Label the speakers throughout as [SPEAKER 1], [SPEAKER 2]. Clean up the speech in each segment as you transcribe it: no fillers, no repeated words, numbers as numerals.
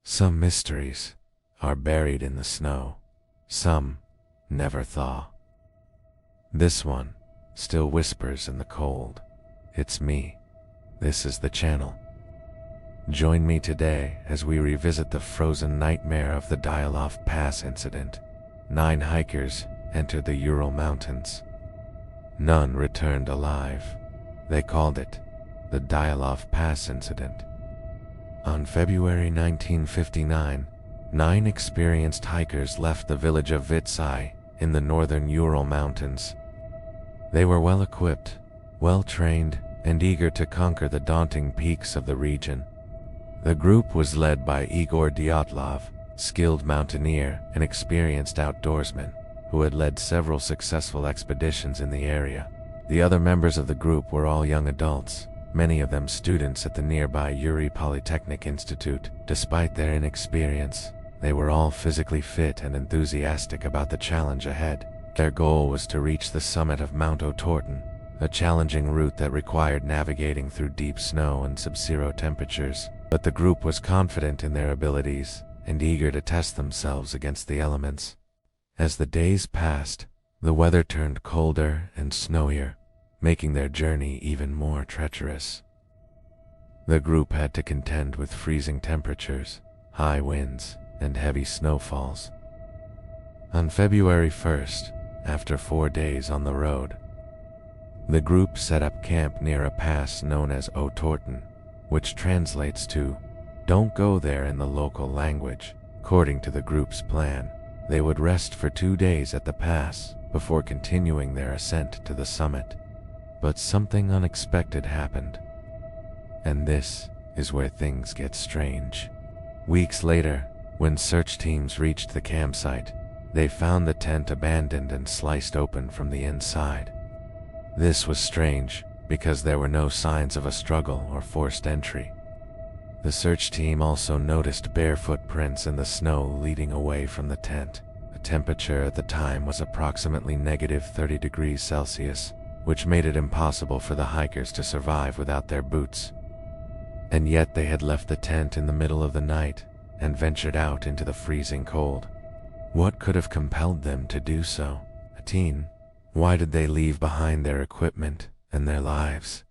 [SPEAKER 1] Some mysteries are buried in the snow. Some never thaw. This one still whispers in the cold. It's me. This is the channel. Join me today as we revisit the frozen nightmare of the Dyatlov Pass Incident. 9 hikers entered the Ural Mountains. None returned alive. They called it the Dyatlov Pass Incident. On February 1959, 9 experienced hikers left the village of Vitsai in the northern Ural Mountains. They were well-equipped, well-trained, and eager to conquer the daunting peaks of the region. The group was led by Igor Dyatlov, skilled mountaineer and experienced outdoorsman, who had led several successful expeditions in the area. The other members of the group were all young adults, many of them students at the nearby Uri Polytechnic Institute. Despite their inexperience, they were all physically fit and enthusiastic about the challenge ahead. Their goal was to reach the summit of Mount Otorten, a challenging route that required navigating through deep snow and sub-zero temperatures. But the group was confident in their abilities and eager to test themselves against the elements. As the days passed, the weather turned colder and snowier, making their journey even more treacherous. The group had to contend with freezing temperatures, high winds, and heavy snowfalls. On February 1st, after 4 days on the road, the group set up camp near a pass known as Otorten, which translates to "don't go there" in the local language. According to the group's plan, they would rest for 2 days at the pass before continuing their ascent to the summit. But something unexpected happened. And this is where things get strange. Weeks later, when search teams reached the campsite, they found the tent abandoned and sliced open from the inside. This was strange because there were no signs of a struggle or forced entry. The search team also noticed bare footprints in the snow leading away from the tent. The temperature at the time was approximately -30 degrees Celsius, which made it impossible for the hikers to survive without their boots. And yet they had left the tent in the middle of the night and ventured out into the freezing cold. What could have compelled them to do so? Why did they leave behind their equipment and their lives?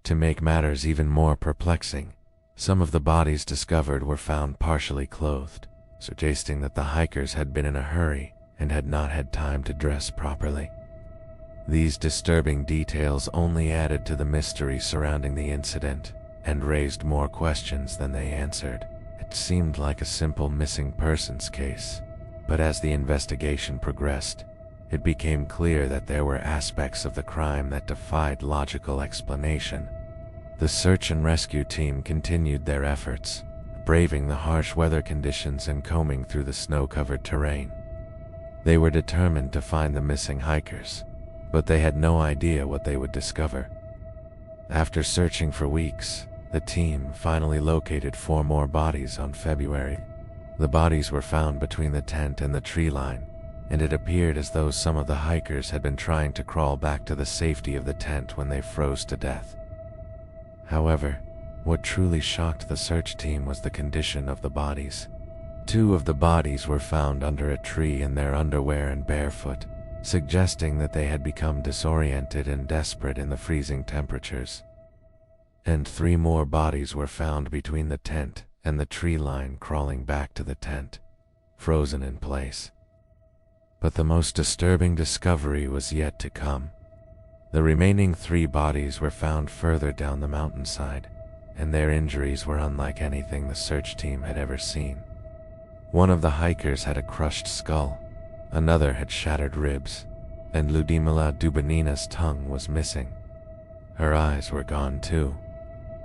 [SPEAKER 1] To make matters even more perplexing, some of the bodies discovered were found partially clothed, suggesting that the hikers had been in a hurry and had not had time to dress properly. These disturbing details only added to the mystery surrounding the incident and raised more questions than they answered. It seemed like a simple missing persons case, but as the investigation progressed, it became clear that there were aspects of the crime that defied logical explanation. The search and rescue team continued their efforts, braving the harsh weather conditions and combing through the snow-covered terrain. They were determined to find the missing hikers, but they had no idea what they would discover. After searching for weeks, the team finally located 4 more bodies on February. The bodies were found between the tent and the tree line, and it appeared as though some of the hikers had been trying to crawl back to the safety of the tent when they froze to death. However, what truly shocked the search team was the condition of the bodies. 2 of the bodies were found under a tree in their underwear and barefoot, suggesting that they had become disoriented and desperate in the freezing temperatures. And 3 more bodies were found between the tent and the tree line, crawling back to the tent, frozen in place. But the most disturbing discovery was yet to come. The remaining 3 bodies were found further down the mountainside, and their injuries were unlike anything the search team had ever seen. One of the hikers had a crushed skull, another had shattered ribs, and Ludmila Dubanina's tongue was missing. Her eyes were gone too.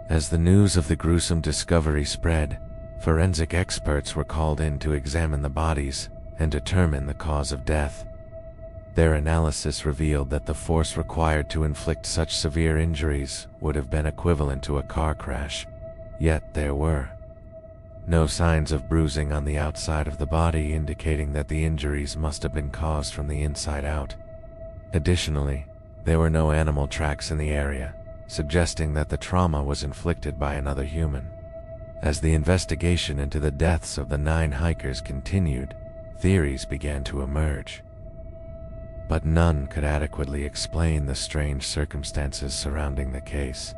[SPEAKER 1] As the news of the gruesome discovery spread, forensic experts were called in to examine the bodies and determine the cause of death. Their analysis revealed that the force required to inflict such severe injuries would have been equivalent to a car crash, yet there were no signs of bruising on the outside of the body, indicating that the injuries must have been caused from the inside out. Additionally, there were no animal tracks in the area, suggesting that the trauma was inflicted by another human. As the investigation into the deaths of the 9 hikers continued, theories began to emerge. But none could adequately explain the strange circumstances surrounding the case.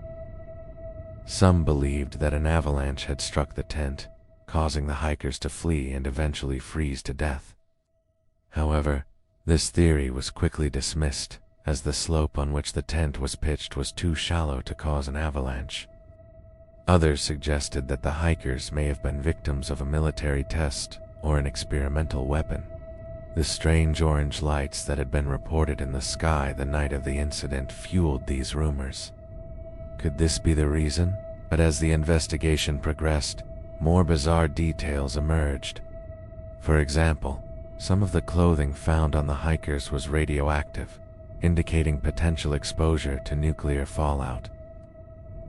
[SPEAKER 1] Some believed that an avalanche had struck the tent, causing the hikers to flee and eventually freeze to death. However, this theory was quickly dismissed, as the slope on which the tent was pitched was too shallow to cause an avalanche. Others suggested that the hikers may have been victims of a military test or an experimental weapon. The strange orange lights that had been reported in the sky the night of the incident fueled these rumors. Could this be the reason? But as the investigation progressed, more bizarre details emerged. For example, some of the clothing found on the hikers was radioactive, indicating potential exposure to nuclear fallout.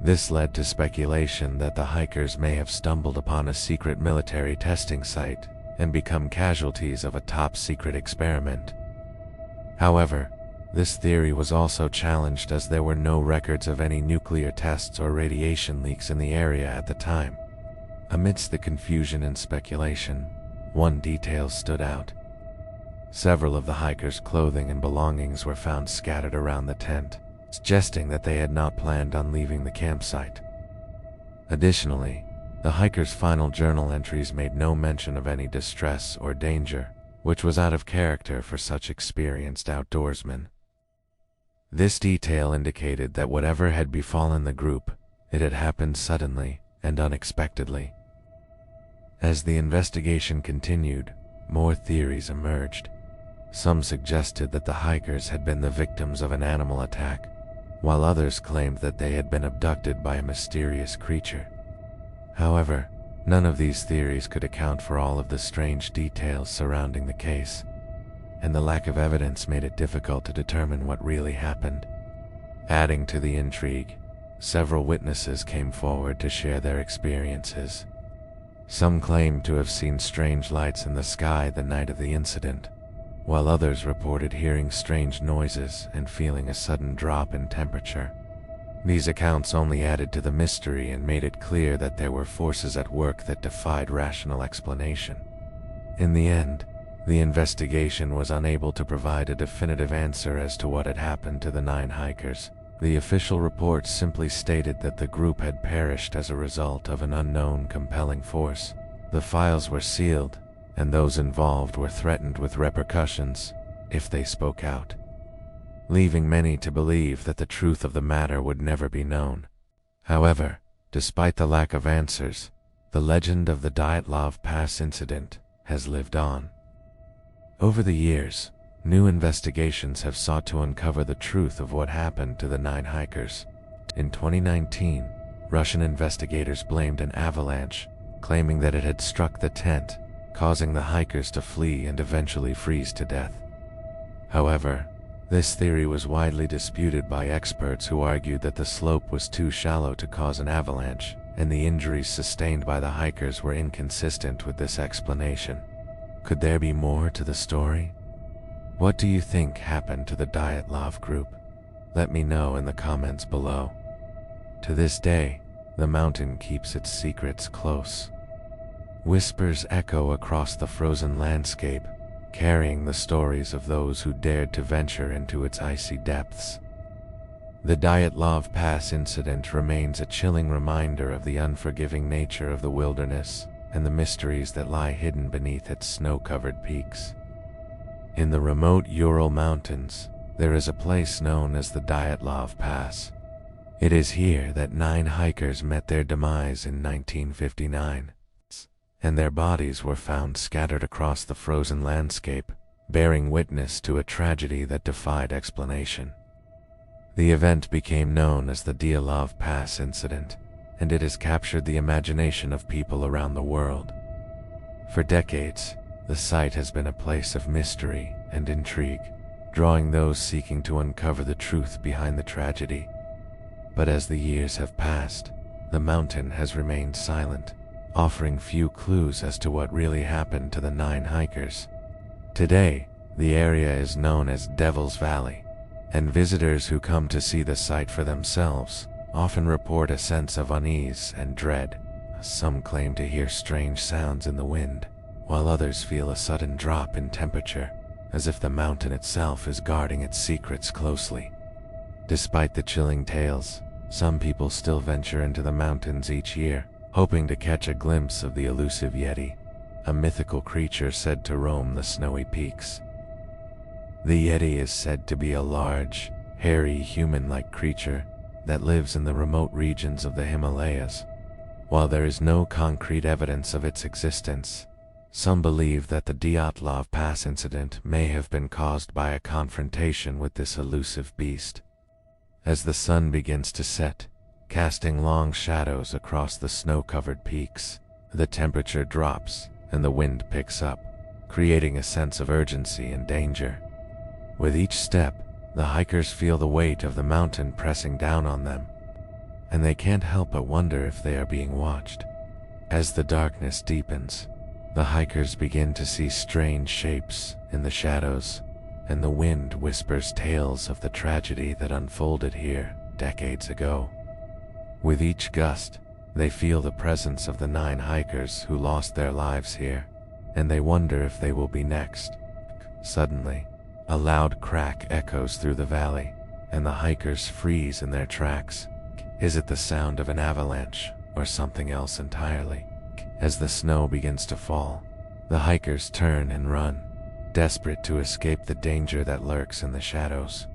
[SPEAKER 1] This led to speculation that the hikers may have stumbled upon a secret military testing site and become casualties of a top-secret experiment. However, this theory was also challenged as there were no records of any nuclear tests or radiation leaks in the area at the time. Amidst the confusion and speculation, one detail stood out. Several of the hikers' clothing and belongings were found scattered around the tent, suggesting that they had not planned on leaving the campsite. Additionally, the hikers' final journal entries made no mention of any distress or danger, which was out of character for such experienced outdoorsmen. This detail indicated that whatever had befallen the group, it had happened suddenly and unexpectedly. As the investigation continued, more theories emerged. Some suggested that the hikers had been the victims of an animal attack, while others claimed that they had been abducted by a mysterious creature. However, none of these theories could account for all of the strange details surrounding the case, and the lack of evidence made it difficult to determine what really happened. Adding to the intrigue, several witnesses came forward to share their experiences. Some claimed to have seen strange lights in the sky the night of the incident, while others reported hearing strange noises and feeling a sudden drop in temperature. These accounts only added to the mystery and made it clear that there were forces at work that defied rational explanation. In the end, the investigation was unable to provide a definitive answer as to what had happened to the 9 hikers. The official reports simply stated that the group had perished as a result of an unknown compelling force. The files were sealed, and those involved were threatened with repercussions if they spoke out, leaving many to believe that the truth of the matter would never be known. However, despite the lack of answers, the legend of the Dyatlov Pass Incident has lived on. Over the years, new investigations have sought to uncover the truth of what happened to the 9 hikers. In 2019, Russian investigators blamed an avalanche, claiming that it had struck the tent, causing the hikers to flee and eventually freeze to death. However, this theory was widely disputed by experts who argued that the slope was too shallow to cause an avalanche, and the injuries sustained by the hikers were inconsistent with this explanation. Could there be more to the story? What do you think happened to the Dyatlov group? Let me know in the comments below. To this day, the mountain keeps its secrets close. Whispers echo across the frozen landscape, carrying the stories of those who dared to venture into its icy depths. The Dyatlov Pass Incident remains a chilling reminder of the unforgiving nature of the wilderness and the mysteries that lie hidden beneath its snow-covered peaks. In the remote Ural Mountains, there is a place known as the Dyatlov Pass. It is here that 9 hikers met their demise in 1959, and their bodies were found scattered across the frozen landscape, bearing witness to a tragedy that defied explanation. The event became known as the Dyatlov Pass Incident, and it has captured the imagination of people around the world. For decades, the site has been a place of mystery and intrigue, drawing those seeking to uncover the truth behind the tragedy. But as the years have passed, the mountain has remained silent, offering few clues as to what really happened to the 9 hikers. Today, the area is known as Devil's Valley, and visitors who come to see the site for themselves often report a sense of unease and dread, Some claim to hear strange sounds in the wind, while others feel a sudden drop in temperature, as if the mountain itself is guarding its secrets closely. Despite the chilling tales, some people still venture into the mountains each year, hoping to catch a glimpse of the elusive Yeti, a mythical creature said to roam the snowy peaks. The Yeti is said to be a large, hairy, human-like creature that lives in the remote regions of the Himalayas. While there is no concrete evidence of its existence, some believe that the Dyatlov Pass Incident may have been caused by a confrontation with this elusive beast. As the sun begins to set, casting long shadows across the snow-covered peaks, the temperature drops and the wind picks up, creating a sense of urgency and danger. With each step, the hikers feel the weight of the mountain pressing down on them, and they can't help but wonder if they are being watched. As the darkness deepens, the hikers begin to see strange shapes in the shadows, and the wind whispers tales of the tragedy that unfolded here decades ago. With each gust, they feel the presence of the 9 hikers who lost their lives here, and they wonder if they will be next. Suddenly, a loud crack echoes through the valley, and the hikers freeze in their tracks. Is it the sound of an avalanche or something else entirely? As the snow begins to fall, the hikers turn and run, desperate to escape the danger that lurks in the shadows.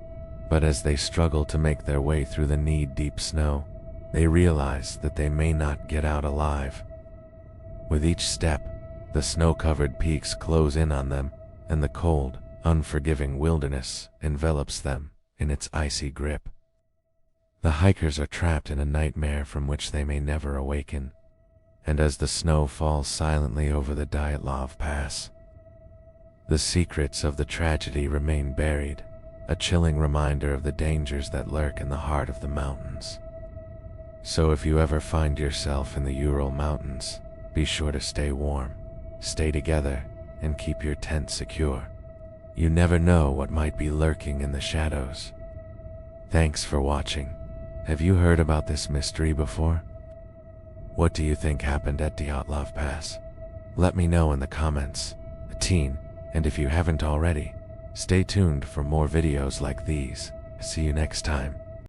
[SPEAKER 1] But as they struggle to make their way through the knee-deep snow, they realize that they may not get out alive. With each step, the snow-covered peaks close in on them, and the cold, unforgiving wilderness envelops them in its icy grip. The hikers are trapped in a nightmare from which they may never awaken, and as the snow falls silently over the Dyatlov Pass, the secrets of the tragedy remain buried, a chilling reminder of the dangers that lurk in the heart of the mountains. So if you ever find yourself in the Ural Mountains, be sure to stay warm, stay together, and keep your tent secure. You never know what might be lurking in the shadows. Thanks for watching. Have you heard about this mystery before? What do you think happened at Dyatlov Pass? Let me know in the comments. And if you haven't already, stay tuned for more videos like these. See you next time.